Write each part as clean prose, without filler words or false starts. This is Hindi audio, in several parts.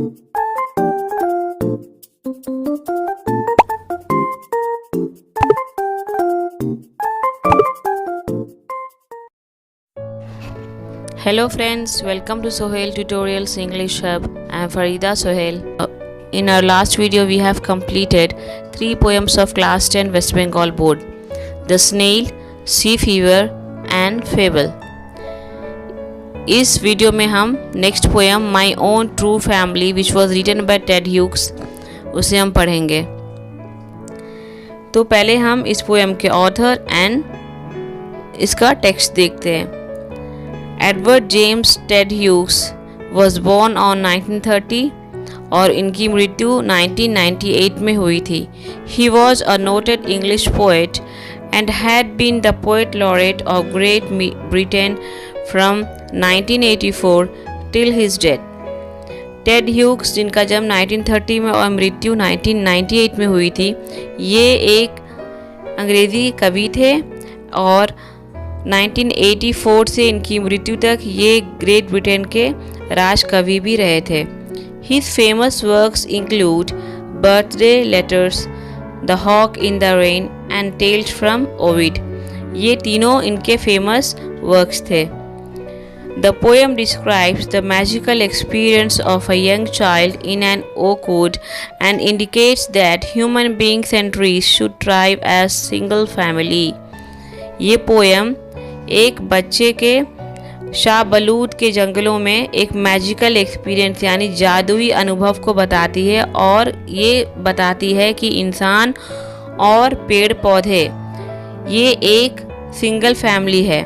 Hello friends, welcome to Sohail Tutorials English Hub. I am Farida Sohail. In our last video we have completed 3 poems of class 10 West Bengal board. The Snail, Sea Fever and Fable. इस वीडियो में हम next poem my own true family which was written by Ted Hughes उसे हम पढ़ेंगे। तो पहले हम इस पोएम के ऑथर एंड इसका टेक्स्ट देखते हैं। Edward James Ted Hughes was born on 1930 और इनकी मृत्यु 1998 में हुई थी। He was a noted English poet and had been the poet laureate of Great Britain from 1984 till his death. Ted Hughes जिनका जन्म 1930 में और मृत्यु 1998 में हुई थी, ये एक अंग्रेज़ी कवि थे और 1984 से इनकी मृत्यु तक ये ग्रेट ब्रिटेन के राज कवि भी रहे थे। His famous works include Birthday Letters, The Hawk in the Rain and Tales from Ovid। ये तीनों इनके फेमस वर्क्स थे। The poem describes the magical experience of a young child in an oak wood and indicates that human beings and trees should thrive as single family। ये पोएम एक बच्चे के शाहबलूत के जंगलों में एक मैजिकल एक्सपीरियंस यानी जादुई अनुभव को बताती है और ये बताती है कि इंसान और पेड़ पौधे ये एक सिंगल फैमिली है।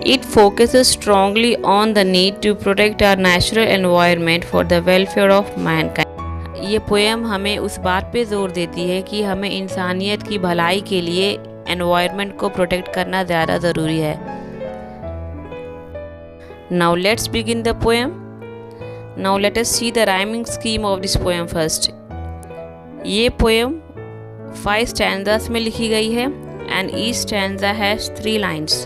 It focuses strongly on the need to protect our natural environment for the welfare of mankind. ये पोएम हमें उस बात पे जोर देती है कि हमें इंसानियत की भलाई के लिए एनवायरनमेंट को प्रोटेक्ट करना ज़्यादा ज़रूरी है। Now let's begin the poem. Now let us see the rhyming scheme of this poem first. ये poem 5 stanzas में लिखी गई है and each stanza has 3 lines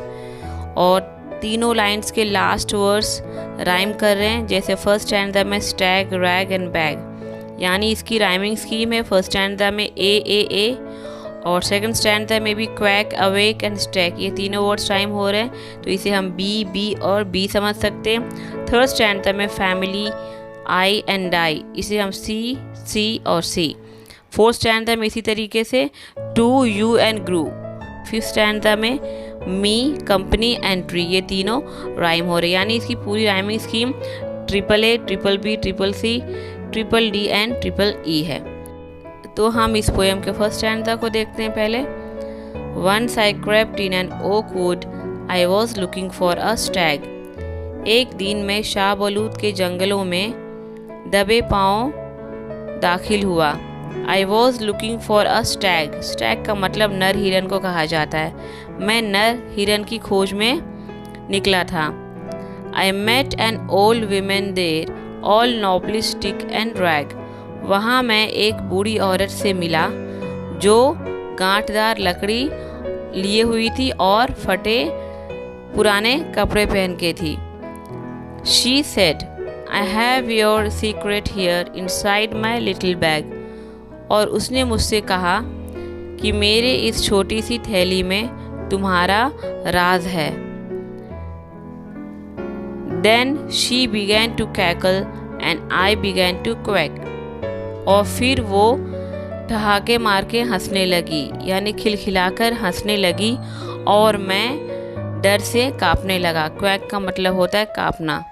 और तीनों लाइन्स के लास्ट वर्ड्स राइम कर रहे हैं। जैसे फर्स्ट स्टैंजा में स्टैग, रैग एंड बैग, यानी इसकी राइमिंग स्कीम है। फर्स्ट स्टैंजा में ए और सेकंड स्टैंजा में भी क्वैक, अवेक एंड स्टैक, ये तीनों वर्ड्स राइम हो रहे हैं तो इसे हम बी और बी समझ सकते हैं। थर्ड स्टैंजा में फैमिली, आई एंड डाई, इसे हम सी और सी। फोर्थ स्टैंजा में इसी तरीके से too, you and grew. Fifth stanza में मी, कंपनी एंड ट्री, ये तीनों राइम हो रहे हैं। यानी इसकी पूरी rhyming scheme triple A, triple B, triple C, triple D and triple E है। तो हम इस पोएम के फर्स्ट स्टैंजा को देखते हैं पहले। Once I crept in an oak wood, I was looking for a stag। एक दिन मैं शाहबलूत के जंगलों में दबे पांव दाखिल हुआ। I was looking for a stag। Stag का मतलब नर हिरन को कहा जाता है। मैं नर हिरन की खोज में निकला था। I met an old woman there, all nobly stick and rag। वहाँ मैं एक बूढ़ी औरत से मिला जो गांठदार लकड़ी लिए हुई थी और फटे पुराने कपड़े पहन के थी। She said, I have your secret here inside my little bag। और उसने मुझसे कहा कि मेरे इस छोटी सी थैली में तुम्हारा राज है। Then she began to cackle and I began to quack। और फिर वो ठहाके मार के हंसने लगी, यानी खिलखिलाकर हंसने लगी और मैं डर से कांपने लगा। क्वैक का मतलब होता है कांपना।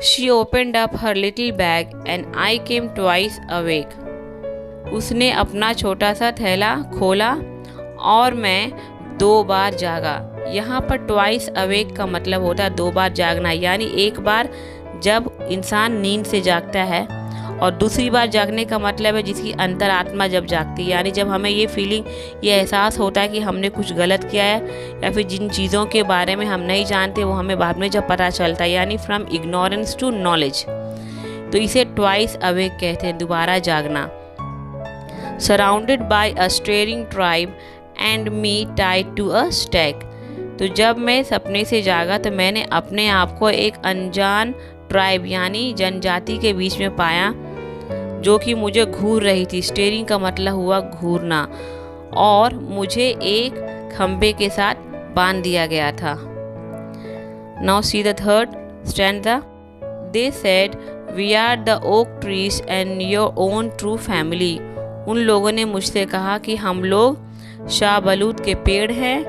She opened up her little bag and I came twice awake। उसने अपना छोटा सा थैला खोला और मैं 2 बार जागा। यहाँ पर ट्वाइस अवेक का मतलब होता है 2 बार जागना, यानी एक बार जब इंसान नींद से जागता है और दूसरी बार जागने का मतलब है जिसकी अंतरात्मा जब जागती है, यानी जब हमें ये फीलिंग, ये एहसास होता है कि हमने कुछ गलत किया है या फिर जिन चीज़ों के बारे में हम नहीं जानते वो हमें बाद में जब पता चलता है, यानी फ्रॉम इग्नोरेंस टू नॉलेज। तो इसे ट्वाइस अवेक कहते हैं, दोबारा जागना। Surrounded by a staring tribe and me tied to a stag. तो जब मैं सपने से जागा तो मैंने अपने आप को एक अनजान ट्राइब यानी जनजाति के बीच में पाया, जो कि मुझे घूर रही थी। स्टेरिंग का मतलब हुआ घूरना, और मुझे एक खंबे के साथ बांध दिया गया था। Now see the third stanza. They said we are the oak trees and your own true family. उन लोगों ने मुझसे कहा कि हम लोग शाहबलूत के पेड़ हैं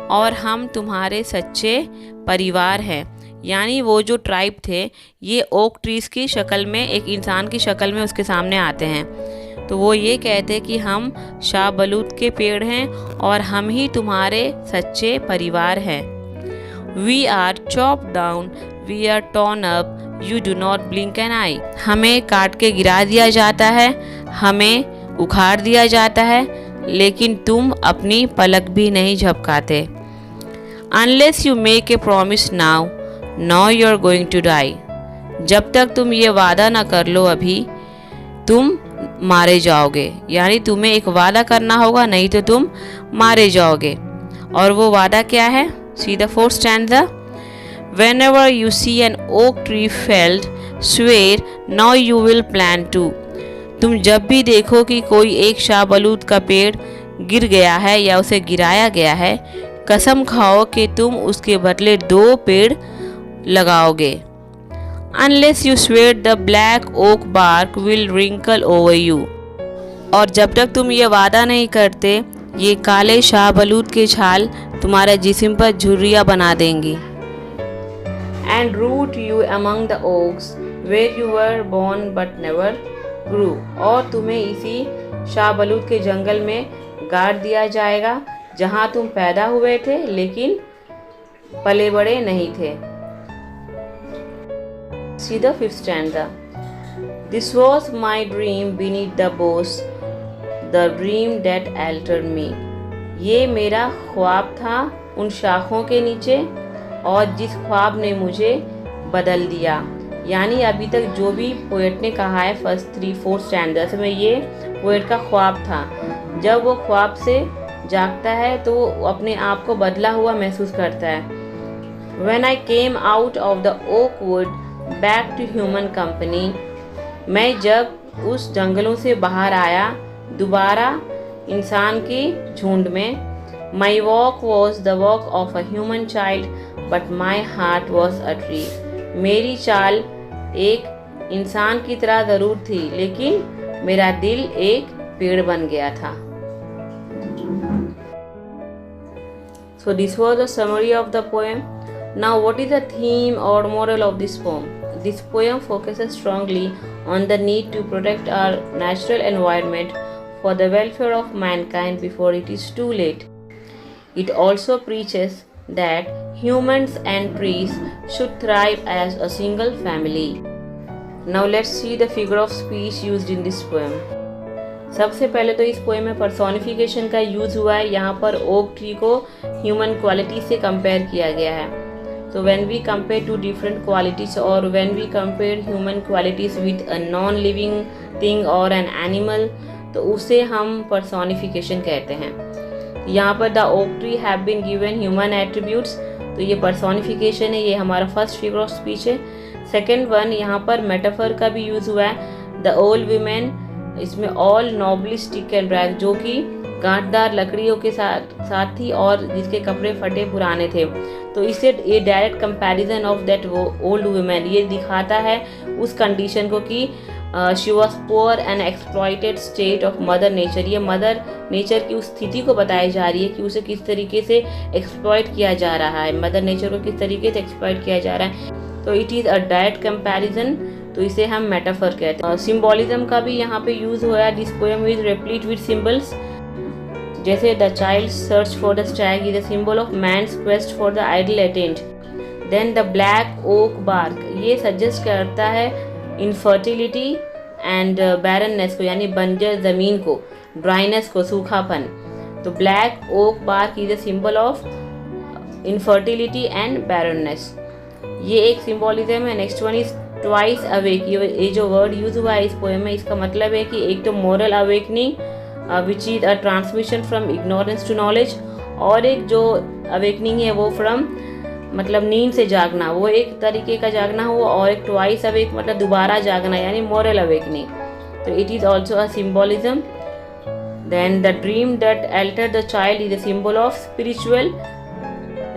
और हम तुम्हारे सच्चे परिवार हैं। यानी वो जो ट्राइब थे ये ओक ट्रीज की शक्ल में, एक इंसान की शक्ल में उसके सामने आते हैं। तो वो ये कहते कि हम शाहबलूत के पेड़ हैं और हम ही तुम्हारे सच्चे परिवार हैं। We are chop down, we are torn up, you do not blink an eye. हमें काट के गिरा दिया जाता है, हमें उखाड़ दिया जाता है, लेकिन तुम अपनी पलक भी नहीं झपकाते। Unless you make a promise now, now you are going to die. जब तक तुम ये वादा ना कर लो अभी, तुम मारे जाओगे। यानी तुम्हें एक वादा करना होगा, नहीं तो तुम मारे जाओगे। और वो वादा क्या है? See the fourth stanza. Whenever you see an oak tree felled, swear now you will plant too. तुम जब भी देखो कि कोई एक शाहबलूत का पेड़ गिर गया है या उसे गिराया गया है, कसम खाओ कि तुम उसके बदले 2 पेड़ लगाओगे। Unless you swear the black oak bark will wrinkle over you. और जब तक तुम ये वादा नहीं करते, ये काले शाहबलूत के छाल तुम्हारे जिस्म पर झुर्रियाँ बना देंगी। And root you among the oaks where you were born but never grew. और तुम्हें इसी शाहबलूत के जंगल में गाड़ दिया जाएगा जहाँ तुम पैदा हुए थे लेकिन पले बड़े नहीं थे। See the fifth stanza. This was my dream beneath the boughs, the dream that altered me. ये मेरा ख्वाब था उन शाखों के नीचे और जिस ख्वाब ने मुझे बदल दिया। यानी अभी तक जो भी पोएट ने कहा है फर्स्ट 3-4 स्टैंडर्स में, ये पोएट का ख्वाब था। जब वो ख्वाब से जागता है तो वो अपने आप को बदला हुआ महसूस करता है। When I came out of the oak wood back to human company, मैं जब उस जंगलों से बाहर आया दोबारा इंसान के झुंड में, My walk was the walk of a human child, but my heart was a tree. मेरी चाल एक इंसान की तरह ज़रूर थी, लेकिन मेरा दिल एक पेड़ बन गया था। So this was the summary of the poem. Now what is the theme or moral of this poem? This poem focuses strongly on the need to protect our natural environment for the welfare of mankind before it is too late. It also preaches that humans and trees should thrive as a single family. Now let's see the figure of speech used in this poem. सबसे पहले तो इस पोएम में पर्सोनिफिकेशन का यूज़ हुआ है। यहाँ पर ओक ट्री को ह्यूमन क्वालिटी से कंपेयर किया गया है। So when we compare two different qualities or when we compare human qualities with a non-living thing or an animal, तो उसे हम पर्सोनिफिकेशन कहते हैं। यहाँ पर the oak tree have been given human attributes, तो ये पर्सोनिफिकेशन है, ये हमारा फर्स्ट फिगर ऑफ स्पीच है। सेकेंड वन, यहाँ पर मेटाफर का भी यूज़ हुआ है। द ओल्ड वीमेन, इसमें all knobbly stick and rag, जो कि गांठदार लकड़ियों के साथ थी और जिसके कपड़े फटे पुराने थे। तो इससे ये डायरेक्ट कंपैरिजन ऑफ दैट वो ओल्ड वुमेन, ये दिखाता है उस कंडीशन को कि she was poor and exploited state of mother nature. ये मदर नेचर की उस स्थिति को बताई जा रही है कि उसे किस तरीके से एक्सप्लॉइट किया जा रहा है, मदर नेचर को किस तरीके से एक्सप्लॉइट किया जा रहा है। तो it is a direct comparison, तो इसे हम मेटाफर कहते हैं। सिम्बोलिज्म का भी यहाँ पे यूज़ हुआ है। This poem is replete with symbols, जैसे the child search for the stag is a symbol of man's quest for the idol attend. Then the black oak bark, ये सजेस्ट करता है इनफर्टिलिटी एंड बैरननेस को, यानी बंजर ज़मीन को, ड्राइनेस को, सूखापन। तो black oak bark is a symbol of infertility and barrenness, ये एक सिम्बोलिज्म है। Next one is twice awake, ये जो वर्ड यूज़ हुआ है इस पोएम में, इसका मतलब है कि एक तो moral awakening which is a transmission from ignorance to knowledge, और एक जो अवेकनिंग है वो फ्रॉम मतलब नींद से जागना, वो एक तरीके का जागना हुआ, और एक ट्वाइस अवेक मतलब दोबारा जागना यानी मोरल अवेकनिंग। तो it is also a symbolism. Then the dream that altered the child is a symbol of spiritual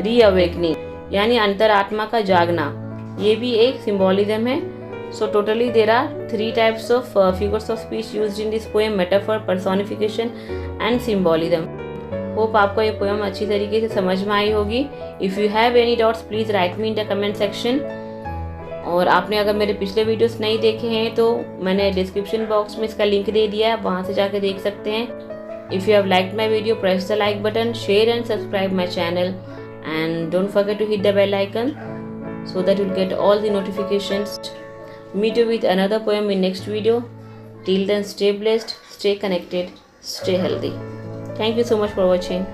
reawakening यानी अंतरात्मा का जागना, ये भी एक सिम्बोलिज्म है। So totally there are 3 types of figures of speech used in this poem, metaphor, personification and symbolism. Hope आपको ये पोएम अच्छी तरीके से समझ में आई होगी। If you have any doubts please write me in the comment section. और आपने अगर मेरे पिछले वीडियोस नहीं देखे हैं तो मैंने डिस्क्रिप्शन बॉक्स में इसका लिंक दे दिया है, आप वहाँ से जाकर देख सकते हैं। If you have liked my video press the like button, share and subscribe my channel, and don't forget to hit the bell icon so that you'll get all the notifications. Meet you with another poem in next video. Till then, stay blessed, stay connected, stay healthy. Thank you so much for watching.